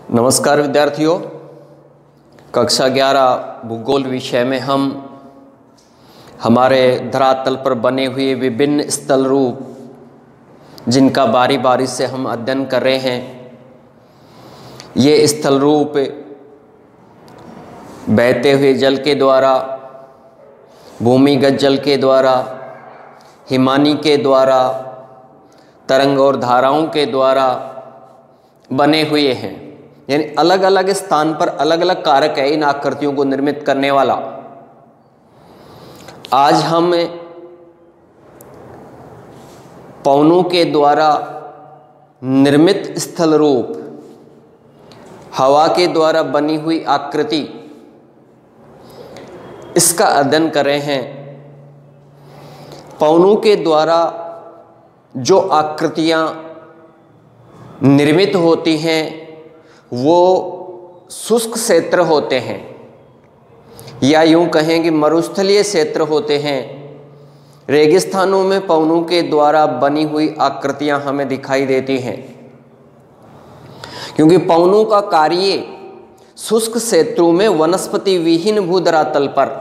नमस्कार विद्यार्थियों, कक्षा 11 भूगोल विषय में हम हमारे धरातल पर बने हुए विभिन्न स्थल रूप जिनका बारी बारी से हम अध्ययन कर रहे हैं। ये स्थल रूप बहते हुए जल के द्वारा, भूमिगत जल के द्वारा, हिमानी के द्वारा, तरंग और धाराओं के द्वारा बने हुए हैं। यानी अलग अलग स्थान पर अलग अलग कारक है इन आकृतियों को निर्मित करने वाला। आज हम पवनों के द्वारा निर्मित स्थल रूप, हवा के द्वारा बनी हुई आकृति, इसका अध्ययन कर रहे हैं। पवनों के द्वारा जो आकृतियां निर्मित होती हैं वो शुष्क क्षेत्र होते हैं, या यूं कहें कि मरुस्थलीय क्षेत्र होते हैं। रेगिस्तानों में पवनों के द्वारा बनी हुई आकृतियां हमें दिखाई देती हैं, क्योंकि पवनों का कार्य शुष्क क्षेत्रों में वनस्पति विहीन भूधरातल पर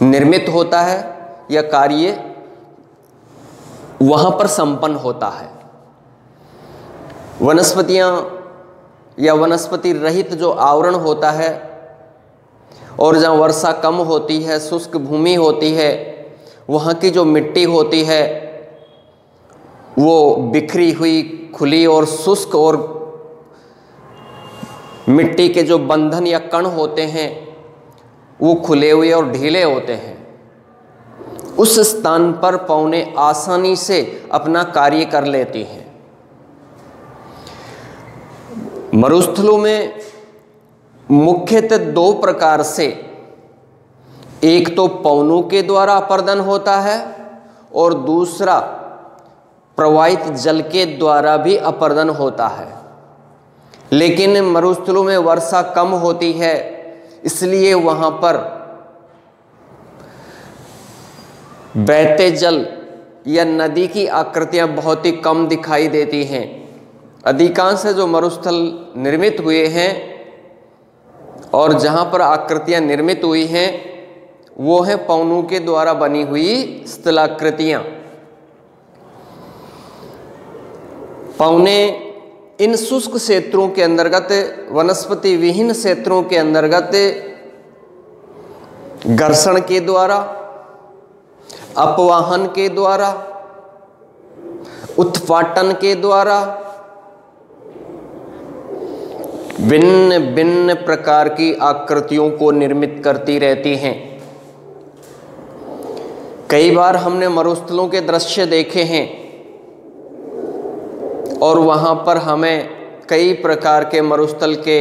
निर्मित होता है, यह कार्य वहां पर संपन्न होता है। वनस्पतियां या वनस्पति रहित जो आवरण होता है और जहाँ वर्षा कम होती है, शुष्क भूमि होती है, वहाँ की जो मिट्टी होती है वो बिखरी हुई, खुली और शुष्क, और मिट्टी के जो बंधन या कण होते हैं वो खुले हुए और ढीले होते हैं। उस स्थान पर पवनें आसानी से अपना कार्य कर लेती हैं। मरुस्थलों में मुख्यतः दो प्रकार से, एक तो पवनों के द्वारा अपर्दन होता है और दूसरा प्रवाहित जल के द्वारा भी अपर्दन होता है। लेकिन मरुस्थलों में वर्षा कम होती है, इसलिए वहां पर बहते जल या नदी की आकृतियां बहुत ही कम दिखाई देती हैं। अधिकांश जो मरुस्थल निर्मित हुए हैं और जहाँ पर आकृतियाँ निर्मित हुई हैं वो हैं पवनों के द्वारा बनी हुई स्थलाकृतियाँ। पवने इन शुष्क क्षेत्रों के अंतर्गत, वनस्पति विहीन क्षेत्रों के अंतर्गत घर्षण के द्वारा, अपवाहन के द्वारा, उत्पाटन के द्वारा भिन्न भिन्न प्रकार की आकृतियों को निर्मित करती रहती हैं। कई बार हमने मरुस्थलों के दृश्य देखे हैं और वहां पर हमें कई प्रकार के मरुस्थल के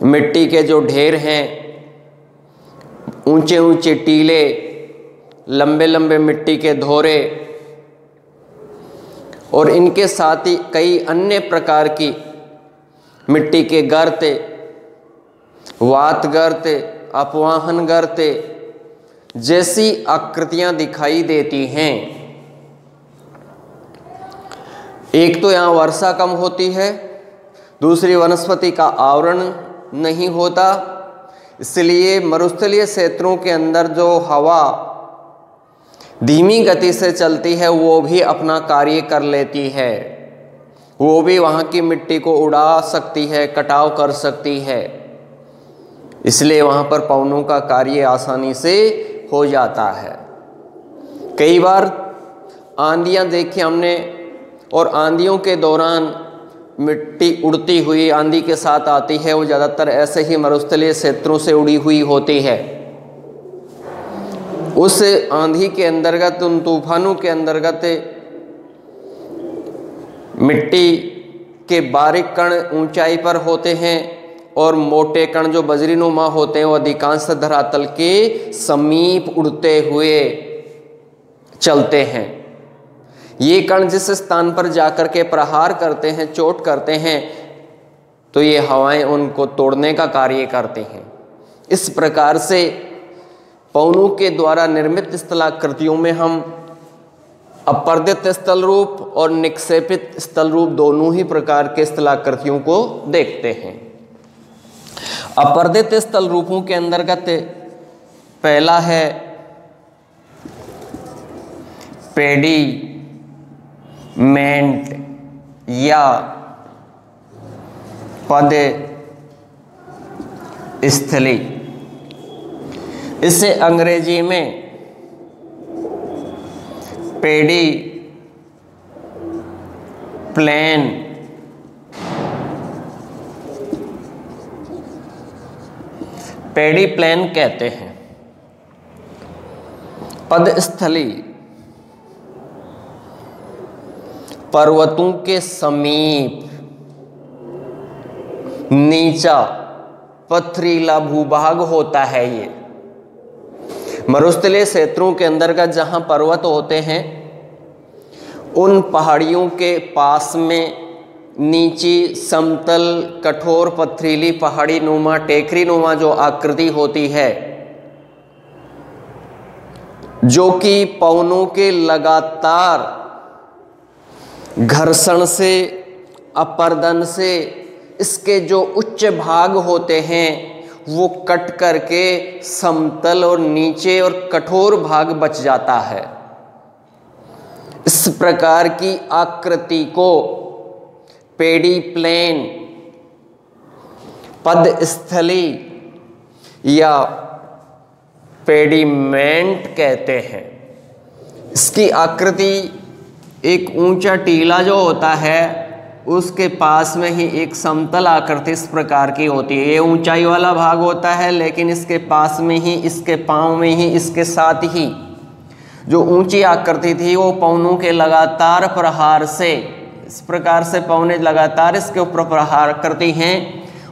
मिट्टी के जो ढेर हैं, ऊंचे ऊंचे टीले, लंबे लंबे मिट्टी के धोरे और इनके साथ ही कई अन्य प्रकार की मिट्टी के गर्त, वात गर्त, अपवाहन गर्त जैसी आकृतियां दिखाई देती हैं। एक तो यहाँ वर्षा कम होती है, दूसरी वनस्पति का आवरण नहीं होता, इसलिए मरुस्थलीय क्षेत्रों के अंदर जो हवा धीमी गति से चलती है वो भी अपना कार्य कर लेती है। वो भी वहाँ की मिट्टी को उड़ा सकती है, कटाव कर सकती है, इसलिए वहाँ पर पवनों का कार्य आसानी से हो जाता है। कई बार आंधियाँ देखी हमने, और आंधियों के दौरान मिट्टी उड़ती हुई आंधी के साथ आती है, वो ज़्यादातर ऐसे ही मरुस्थलीय क्षेत्रों से उड़ी हुई होती है। उस आंधी के अंतर्गत, उन तूफानों के अंतर्गत मिट्टी के बारीक कण ऊंचाई पर होते हैं और मोटे कण जो बजरीनुमा होते हैं वो अधिकांश धरातल के समीप उड़ते हुए चलते हैं। ये कण जिस स्थान पर जाकर के प्रहार करते हैं, चोट करते हैं, तो ये हवाएं उनको तोड़ने का कार्य करते हैं। इस प्रकार से पवनों के द्वारा निर्मित स्थलाकृतियों में हम अपर्दित स्थल रूप और निक्षेपित स्थल रूप दोनों ही प्रकार के स्थलाकृतियों को देखते हैं। अपर्दित स्थल रूपों के अंतर्गत पहला है पेडीमेंट या पद स्थली। इसे अंग्रेजी में पेडी प्लेन कहते हैं। पदस्थली पर्वतों के समीप नीचा पथरीला भूभाग होता है। ये मरुस्थलीय क्षेत्रों के अंतर्गत जहां पर्वत होते हैं, उन पहाड़ियों के पास में नीची समतल कठोर पथरीली पहाड़ी नुमा टेकरी नुमा जो आकृति होती है, जो कि पवनों के लगातार घर्षण से अपर्दन से इसके जो उच्च भाग होते हैं वो कट करके समतल और नीचे और कठोर भाग बच जाता है। इस प्रकार की आकृति को पेडी प्लेन पदस्थली या पेडीमेंट कहते हैं। इसकी आकृति एक ऊंचा टीला जो होता है उसके पास में ही एक समतल आकृति इस प्रकार की होती है। ये ऊंचाई वाला भाग होता है, लेकिन इसके पास में ही, इसके पांव में ही, इसके साथ ही जो ऊंची आकृति थी वो पवनों के लगातार प्रहार से, इस प्रकार से पवनें लगातार इसके ऊपर प्रहार करती हैं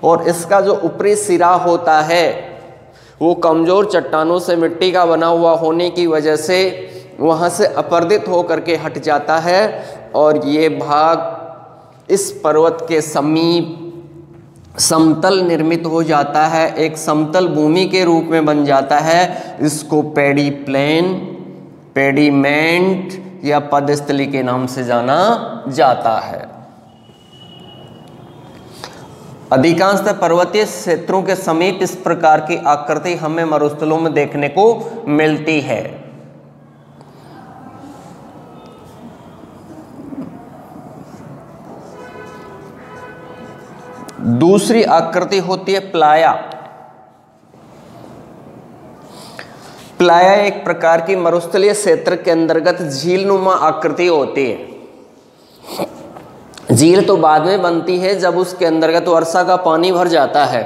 और इसका जो ऊपरी सिरा होता है वो कमजोर चट्टानों से मिट्टी का बना हुआ होने की वजह से वहाँ से अपर्दित होकर के हट जाता है और ये भाग इस पर्वत के समीप समतल निर्मित हो जाता है, एक समतल भूमि के रूप में बन जाता है। इसको पेडी प्लेन, पेडीमेंट या पदस्थली के नाम से जाना जाता है। अधिकांशतः पर्वतीय क्षेत्रों के समीप इस प्रकार की आकृति हमें मरुस्थलों में देखने को मिलती है। दूसरी आकृति होती है प्लाया। प्लाया एक प्रकार की मरुस्थलीय क्षेत्र के अंतर्गत झीलनुमा आकृति होती है। झील तो बाद में बनती है जब उसके अंतर्गत वर्षा का पानी भर जाता है।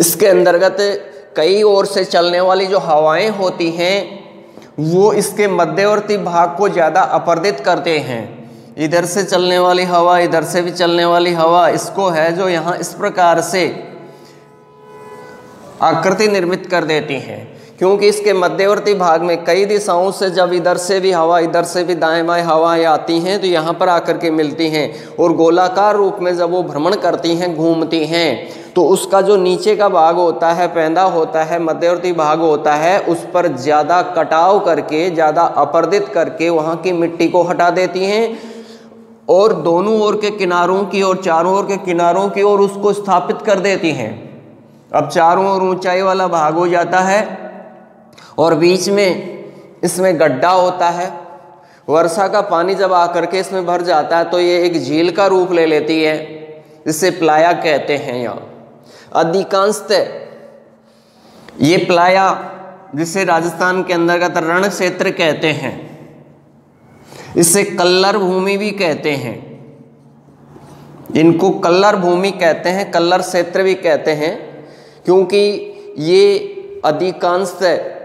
इसके अंतर्गत कई ओर से चलने वाली जो हवाएं होती हैं वो इसके मध्यवर्ती भाग को ज़्यादा अपर्दित करते हैं। इधर से चलने वाली हवा, इधर से भी चलने वाली हवा, इसको है जो यहाँ इस प्रकार से आकृति निर्मित कर देती हैं, क्योंकि इसके मध्यवर्ती भाग में कई दिशाओं से जब इधर से भी हवा, इधर से भी दाएं बाएं हवाएं आती हैं तो यहाँ पर आकर के मिलती हैं और गोलाकार रूप में जब वो भ्रमण करती हैं, घूमती हैं, तो उसका जो नीचे का भाग होता है, पैंदा होता है, मध्यवर्ती भाग होता है, उस पर ज़्यादा कटाव करके, ज़्यादा अपर्दित करके वहाँ की मिट्टी को हटा देती हैं और दोनों ओर के किनारों की और चारों ओर के किनारों की ओर उसको स्थापित कर देती हैं। अब चारों ओर ऊंचाई वाला भाग हो जाता है और बीच में इसमें गड्ढा होता है। वर्षा का पानी जब आकर के इसमें भर जाता है तो ये एक झील का रूप ले लेती है, जिसे प्लाया कहते हैं। यहाँ अधिकांशतः ये प्लाया, जिसे राजस्थान के अंतर्गत रण क्षेत्र कहते हैं, इसे कल्लर भूमि भी कहते हैं। इनको कल्लर भूमि कहते हैं, कल्लर क्षेत्र भी कहते हैं, क्योंकि ये अधिकांशतः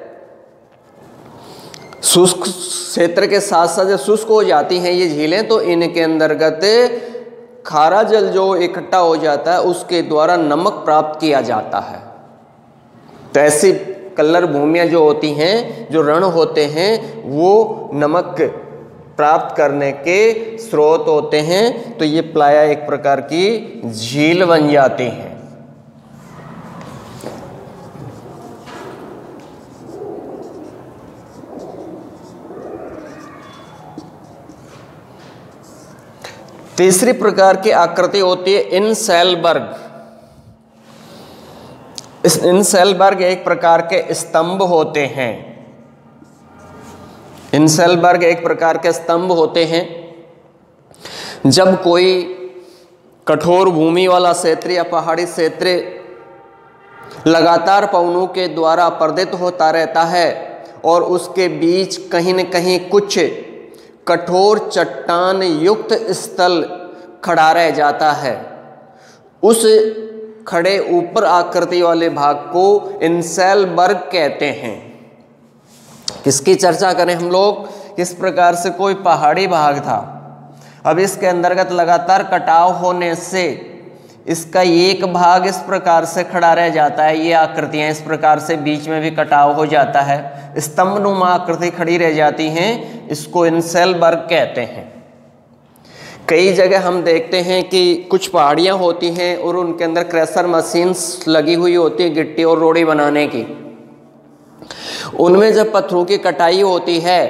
शुष्क क्षेत्र के साथ साथ जब शुष्क हो जाती हैं ये झीलें तो इनके अंतर्गत खारा जल जो इकट्ठा हो जाता है उसके द्वारा नमक प्राप्त किया जाता है। तो ऐसी कल्लर भूमियाँ जो होती हैं, जो रण होते हैं, वो नमक प्राप्त करने के स्रोत होते हैं। तो ये प्लाया एक प्रकार की झील बन जाती हैं। तीसरी प्रकार की आकृति होती है इनसेलबर्ग। इस इनसेलबर्ग एक प्रकार के स्तंभ होते हैं। इनसेलबर्ग एक प्रकार के स्तंभ होते हैं। जब कोई कठोर भूमि वाला क्षेत्र या पहाड़ी क्षेत्र लगातार पवनों के द्वारा अपर्दित होता रहता है और उसके बीच कहीं न कहीं कुछ कठोर चट्टान युक्त स्थल खड़ा रह जाता है, उस खड़े ऊपर आकृति वाले भाग को इनसेलबर्ग कहते हैं। किसकी चर्चा करें हम लोग? किस प्रकार से कोई पहाड़ी भाग था, अब इसके अंतर्गत लगातार कटाव होने से इसका एक भाग इस प्रकार से खड़ा रह जाता है, ये आकृतियां इस प्रकार से बीच में भी कटाव हो जाता है, स्तंभनुमा आकृति खड़ी रह जाती हैं, इसको इनसेलबर्ग कहते हैं। कई जगह हम देखते हैं कि कुछ पहाड़ियां होती हैं और उनके अंदर क्रेशर मशीन्स लगी हुई होती है गिट्टी और रोड़ी बनाने की। उनमें जब पत्थरों की कटाई होती है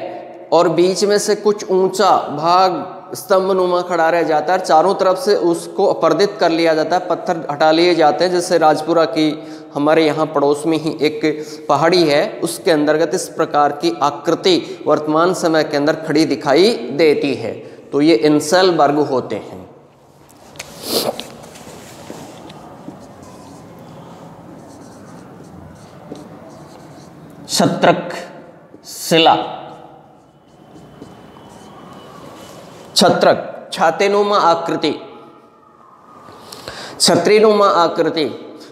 और बीच में से कुछ ऊंचा भाग स्तंभनुमा खड़ा रह जाता है, चारों तरफ से उसको अपर्दित कर लिया जाता है, पत्थर हटा लिए जाते हैं। जैसे राजपुरा की हमारे यहाँ पड़ोस में ही एक पहाड़ी है, उसके अंतर्गत इस प्रकार की आकृति वर्तमान समय के अंदर खड़ी दिखाई देती है, तो ये इनसेलबर्ग होते हैं। छत्रक शिला। छत्रक छातेनुमा आकृति, छतरीनुमा आकृति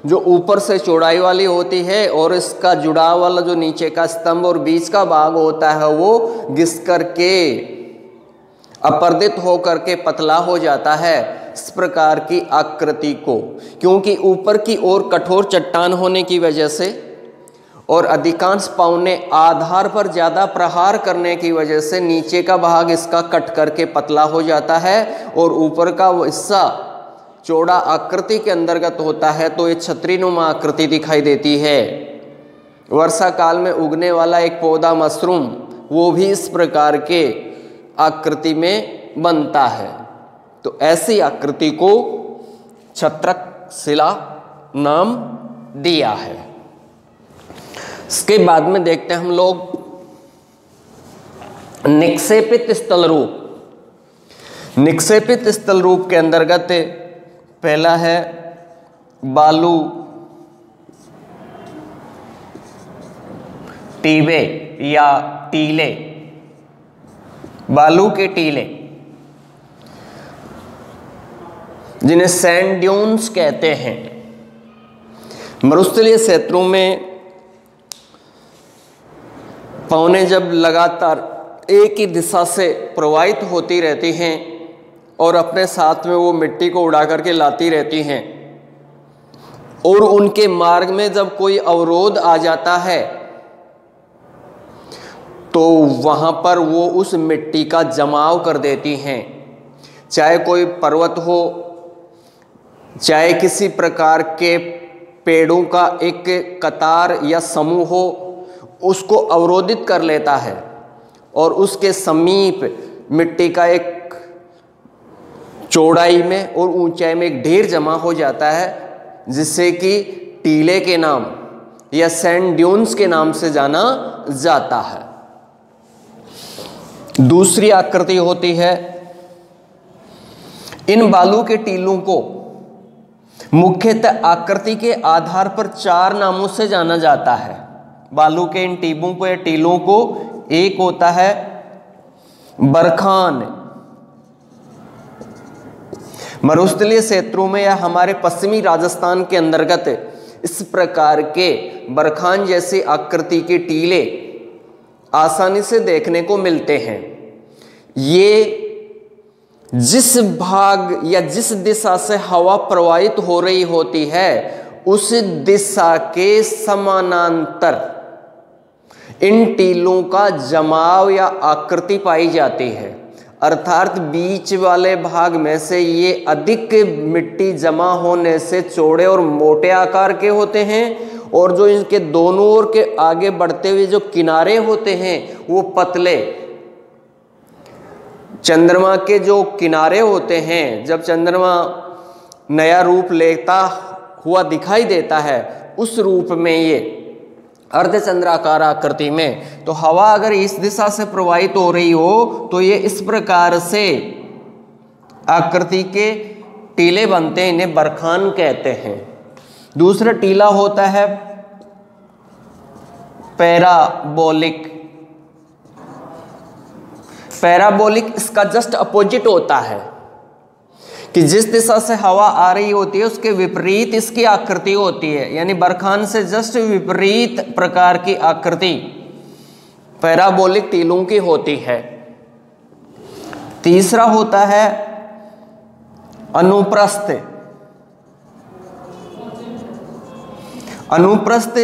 जो ऊपर से चौड़ाई वाली होती है और इसका जुड़ाव वाला जो नीचे का स्तंभ और बीच का भाग होता है वो घिस करके अपर्दित होकर के पतला हो जाता है। इस प्रकार की आकृति को, क्योंकि ऊपर की ओर कठोर चट्टान होने की वजह से और अधिकांश पौने आधार पर ज़्यादा प्रहार करने की वजह से नीचे का भाग इसका कट करके पतला हो जाता है और ऊपर का हिस्सा चौड़ा आकृति के अंतर्गत होता है, तो ये छतरीनुमा आकृति दिखाई देती है। वर्षा काल में उगने वाला एक पौधा मशरूम, वो भी इस प्रकार के आकृति में बनता है। तो ऐसी आकृति को छत्रक शिला नाम दिया है। इसके बाद में देखते हैं हम लोग निक्षेपित स्थल रूप। निक्षेपित स्थल रूप के अंतर्गत पहला है बालू, टीबे या टीले, बालू के टीले जिन्हें सैंड ड्यून्स कहते हैं। मरुस्थलीय क्षेत्रों में पवनें जब लगातार एक ही दिशा से प्रवाहित होती रहती हैं और अपने साथ में वो मिट्टी को उड़ा करके लाती रहती हैं और उनके मार्ग में जब कोई अवरोध आ जाता है तो वहाँ पर वो उस मिट्टी का जमाव कर देती हैं। चाहे कोई पर्वत हो, चाहे किसी प्रकार के पेड़ों का एक कतार या समूह हो, उसको अवरोधित कर लेता है और उसके समीप मिट्टी का एक चौड़ाई में और ऊंचाई में एक ढेर जमा हो जाता है, जिससे कि टीले के नाम या सैंड ड्यून्स के नाम से जाना जाता है। दूसरी आकृति होती है, इन बालू के टीलों को मुख्यतः आकृति के आधार पर 4 नामों से जाना जाता है। बालू के इन टीबों को या टीलों को, एक होता है बरखान। मरुस्थलीय क्षेत्रों में या हमारे पश्चिमी राजस्थान के अंतर्गत इस प्रकार के बरखान जैसी आकृति के टीले आसानी से देखने को मिलते हैं। ये जिस भाग या जिस दिशा से हवा प्रवाहित हो रही होती है उस दिशा के समानांतर इन टीलों का जमाव या आकृति पाई जाती है, अर्थात बीच वाले भाग में से ये अधिक मिट्टी जमा होने से चौड़े और मोटे आकार के होते हैं और जो इनके दोनों ओर के आगे बढ़ते हुए जो किनारे होते हैं वो पतले चंद्रमा के जो किनारे होते हैं, जब चंद्रमा नया रूप लेता हुआ दिखाई देता है, उस रूप में ये अर्धचंद्राकार आकृति में, तो हवा अगर इस दिशा से प्रवाहित हो रही हो तो ये इस प्रकार से आकृति के टीले बनते हैं, इन्हें बरखान कहते हैं। दूसरा टीला होता है पैराबोलिक। पैराबोलिक इसका जस्ट अपोजिट होता है कि जिस दिशा से हवा आ रही होती है उसके विपरीत इसकी आकृति होती है, यानी बरखान से जस्ट विपरीत प्रकार की आकृति पैराबोलिक टीलों की होती है। तीसरा होता है अनुप्रस्थ। अनुप्रस्थ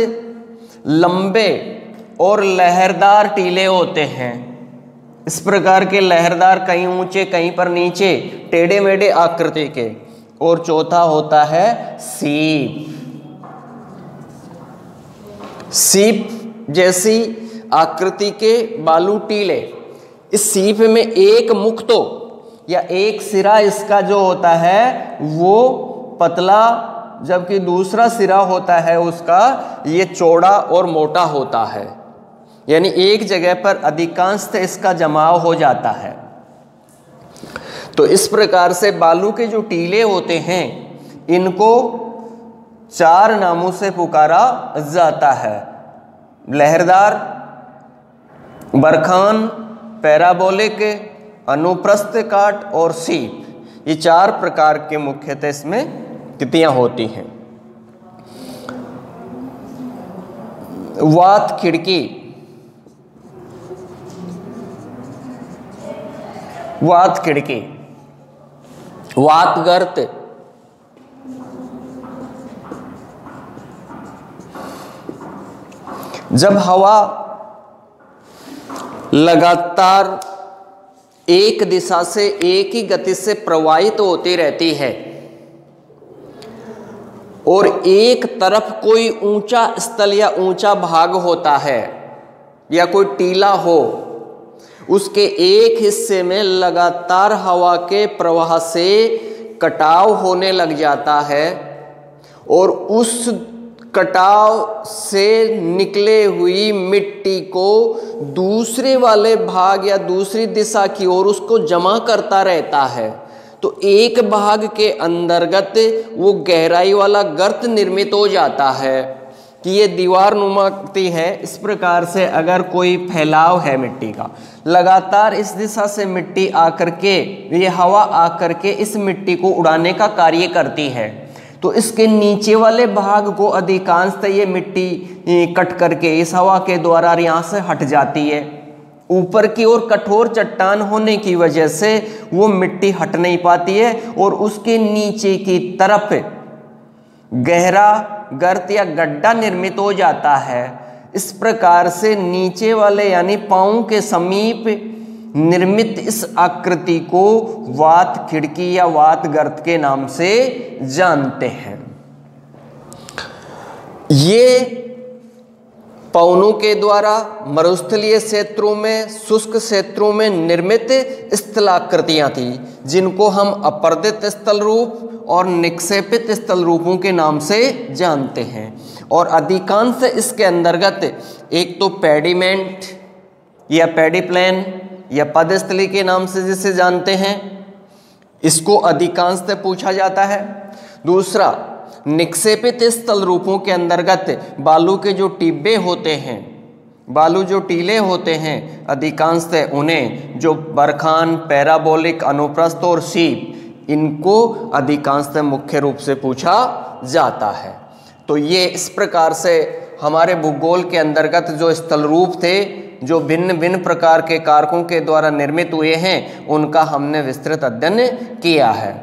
लंबे और लहरदार टीले होते हैं। इस प्रकार के लहरदार, कहीं ऊंचे कहीं पर नीचे, टेढ़े मेढ़े आकृति के। और चौथा होता है सीप। सीप जैसी आकृति के बालू टीले। इस सीप में एक मुख तो या एक सिरा इसका जो होता है वो पतला, जबकि दूसरा सिरा होता है उसका ये चौड़ा और मोटा होता है, यानी एक जगह पर अधिकांशतः इसका जमाव हो जाता है। तो इस प्रकार से बालू के जो टीले होते हैं इनको 4 नामों से पुकारा जाता है: लहरदार, बरखान, पैराबोलिक, अनुप्रस्थ काट और सीप। ये 4 प्रकार के मुख्यतः इसमें तिथियां होती हैं। वात खिड़की, वात खिड़की, वात गर्त, जब हवा लगातार एक दिशा से एक ही गति से प्रवाहित होती रहती है और एक तरफ कोई ऊंचा स्थल या ऊंचा भाग होता है या कोई टीला हो, उसके एक हिस्से में लगातार हवा के प्रवाह से कटाव होने लग जाता है और उस कटाव से निकले हुई मिट्टी को दूसरे वाले भाग या दूसरी दिशा की ओर उसको जमा करता रहता है, तो एक भाग के अंतर्गत वो गहराई वाला गर्त निर्मित हो जाता है कि ये दीवार नुमाती है। इस प्रकार से अगर कोई फैलाव है मिट्टी का, लगातार इस दिशा से मिट्टी आकर के, ये हवा आकर के इस मिट्टी को उड़ाने का कार्य करती है, तो इसके नीचे वाले भाग को अधिकांशतः ये मिट्टी कट करके इस हवा के द्वारा यहाँ से हट जाती है। ऊपर की ओर कठोर चट्टान होने की वजह से वो मिट्टी हट नहीं पाती है और उसके नीचे की तरफ गहरा गर्त या गड्ढा निर्मित हो जाता है। इस प्रकार से नीचे वाले यानी पांव के समीप निर्मित इस आकृति को वात खिड़की या वात गर्त के नाम से जानते हैं। ये पवनों के द्वारा मरुस्थलीय क्षेत्रों में, शुष्क क्षेत्रों में निर्मित स्थलाकृतियां थी, जिनको हम अपर्दित स्थल रूप और निक्षेपित स्थल रूपों के नाम से जानते हैं। और अधिकांश इसके अंतर्गत एक तो पेडिमेंट या पेडिप्लेन या पदस्थली के नाम से जिसे जानते हैं, इसको अधिकांशतः पूछा जाता है। दूसरा, निक्षेपित स्थल रूपों के अंतर्गत बालू के जो टिब्बे होते हैं, बालू जो टीले होते हैं, अधिकांशतः उन्हें जो बरखान, पैराबोलिक, अनुप्रस्थ और सीप, इनको अधिकांशतः मुख्य रूप से पूछा जाता है। तो ये इस प्रकार से हमारे भूगोल के अंतर्गत जो स्थल रूप थे, जो भिन्न भिन्न प्रकार के कारकों के द्वारा निर्मित हुए हैं, उनका हमने विस्तृत अध्ययन किया है,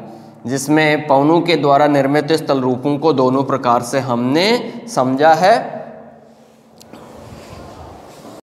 जिसमें पवनों के द्वारा निर्मित स्थल रूपों को दोनों प्रकार से हमने समझा है।